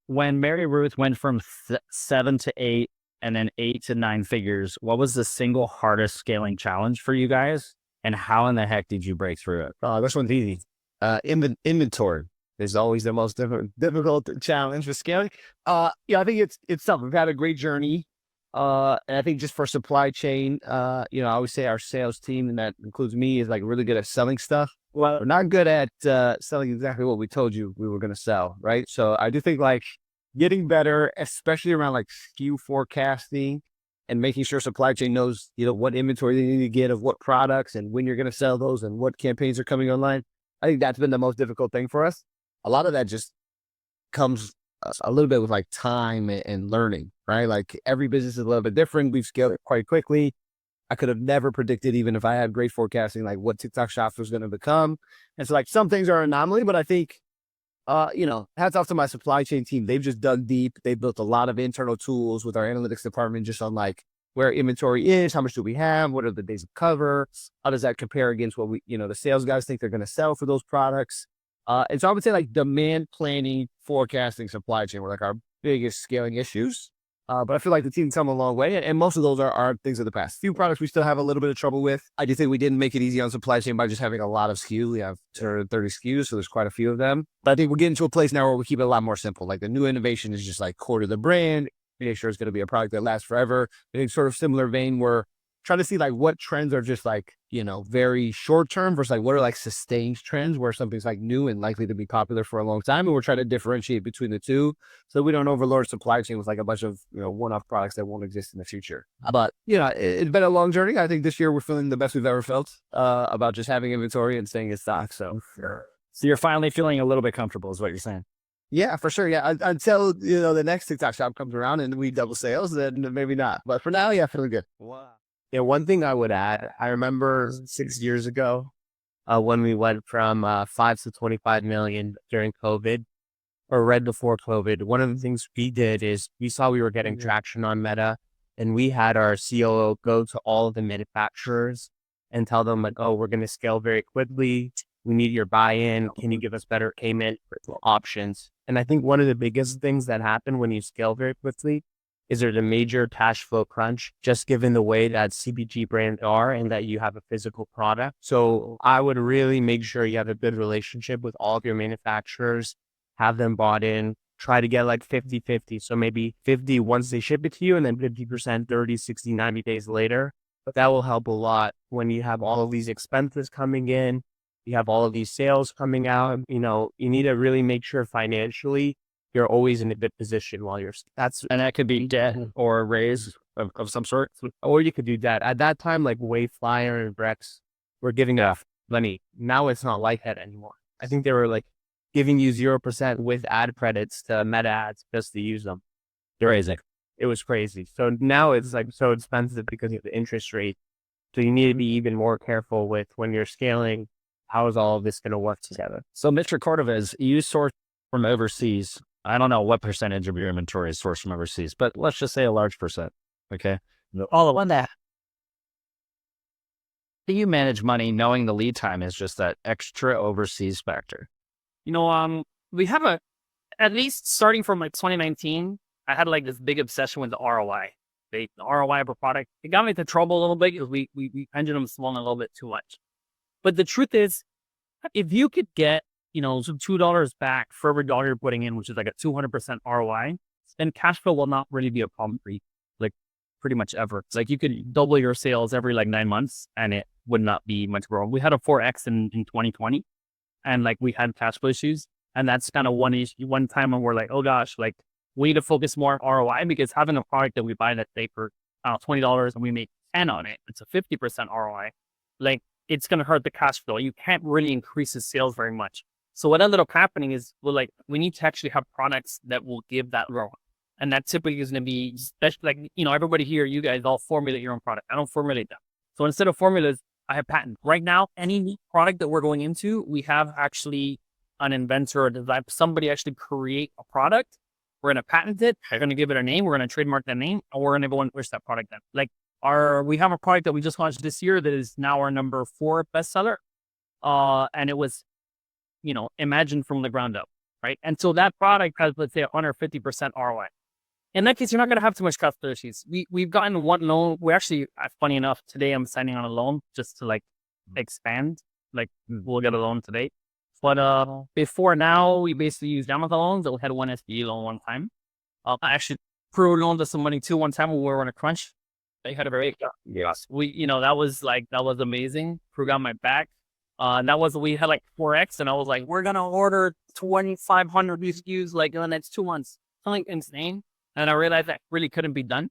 when Mary Ruth went from 7 to 8 and then 8 to 9 figures, what was the single hardest scaling challenge for you guys? And how in the heck did you break through it? This one's easy. Inventory is always the most difficult challenge for scaling. Yeah, I think it's tough. We've had a great journey. And I think just for supply chain, I always say our sales team, and that includes me, is like really good at selling stuff. Well, we're not good at selling exactly what we told you we were going to sell, right? So I do think like getting better, especially around like SKU forecasting and making sure supply chain knows, what inventory they need to get of what products and when you're going to sell those and what campaigns are coming online. I think that's been the most difficult thing for us. A lot of that just comes a little bit with like time and learning, right? Like every business is a little bit different. We've scaled it quite quickly. I could have never predicted, even if I had great forecasting, like what TikTok Shops was going to become. And so like some things are an anomaly, but I think, hats off to my supply chain team. They've just dug deep. They built a lot of internal tools with our analytics department just on like where inventory is, how much do we have, what are the days of cover, how does that compare against what the sales guys think they're going to sell for those products. And so I would say like demand planning, forecasting, supply chain were like our biggest scaling issues. But I feel like the team's come a long way, and most of those are things of the past. Few products we still have a little bit of trouble with. I do think we didn't make it easy on supply chain by just having a lot of SKUs. We have 30 SKUs, so there's quite a few of them. But I think we're getting to a place now where we keep it a lot more simple. Like the new innovation is just like core to the brand. Make sure it's going to be a product that lasts forever. I think sort of similar vein, we're trying to see like what trends are just like, very short term versus like what are like sustained trends where something's like new and likely to be popular for a long time. And we're trying to differentiate between the two so we don't overload supply chain with like a bunch of, one-off products that won't exist in the future. But, it's been a long journey. I think this year we're feeling the best we've ever felt about just having inventory and staying in stock. So, So you're finally feeling a little bit comfortable is what you're saying. yeah, for sure. Yeah. Until, the next TikTok shop comes around and we double sales, then maybe not. But for now, yeah, feeling good. Wow. Yeah, one thing I would add, I remember 6 years ago when we went from 5 to 25 million during COVID or right before COVID. One of the things we did is we saw we were getting traction on Meta, and we had our COO go to all of the manufacturers and tell them like, oh, we're going to scale very quickly. We need your buy-in. Can you give us better payment options? And I think one of the biggest things that happen when you scale very quickly is there's a major cash flow crunch, just given the way that CPG brands are and that you have a physical product. So I would really make sure you have a good relationship with all of your manufacturers, have them bought in, try to get like 50-50. So maybe 50 once they ship it to you and then 50% 30, 60, 90 days later. But that will help a lot when you have all of these expenses coming in, you have all of these sales coming out. You need to really make sure financially you're always in a good position while And that could be debt or a raise of some sort. Or you could do that. At that time, like Wayflyer and Brex were giving off money. Now it's not like that anymore. I think they were like giving you 0% with ad credits to Meta ads just to use them. Crazy. It was crazy. So now it's like so expensive because of the interest rate. So you need to be even more careful with when you're scaling. How is all of this going to work together? So Mr. Cordovez, you source from overseas. I don't know what percentage of your inventory is sourced from overseas, but let's just say a large percent. Okay. All of that. Do you manage money knowing the lead time is just that extra overseas factor? We have at least starting from like 2019, I had like this big obsession with the ROI. The ROI of a product. It got me into trouble a little bit because we pendulum swung a little bit too much. But the truth is, if you could get, some $2 back for every dollar you're putting in, which is like a 200% ROI, then cash flow will not really be a problem for you, like pretty much ever. It's like you could double your sales every like 9 months and it would not be much wrong. We had a 4X in 2020 and like we had cash flow issues. And that's kind of one time when we're like, oh gosh, like we need to focus more on ROI because having a product that we buy that say for $20 and we make 10 on it, it's a 50% ROI. Like it's going to hurt the cash flow. You can't really increase the sales very much. So what ended up happening is we need to actually have products that will give that ROI. And that typically is going to be, especially like, everybody here, you guys all formulate your own product. I don't formulate them. So instead of formulas, I have patents. Right now, any product that we're going into, we have actually an inventor or design, somebody actually create a product. We're going to patent it. We're going to give it a name. We're going to trademark that name and we're going to go and push that product then. Like we have a product that we just launched this year that is now our number 4 bestseller. And it was, imagined from the ground up. right? And so that product has, let's say, 150% ROI. In that case, you're not going to have too much customer issues. We've gotten one loan. We actually, funny enough, today I'm signing on a loan just to like expand. Like we'll get a loan today. But before now, we basically used Amazon loans. We had one SBE loan one time. I actually Pro loaned us some money too one time when we were on a crunch. They had a very Yes. that was amazing. Pro got my back. We had like 4x, and I was like, we're gonna order 2,500 SKUs like in the next 2 months, something insane. And I realized that really couldn't be done.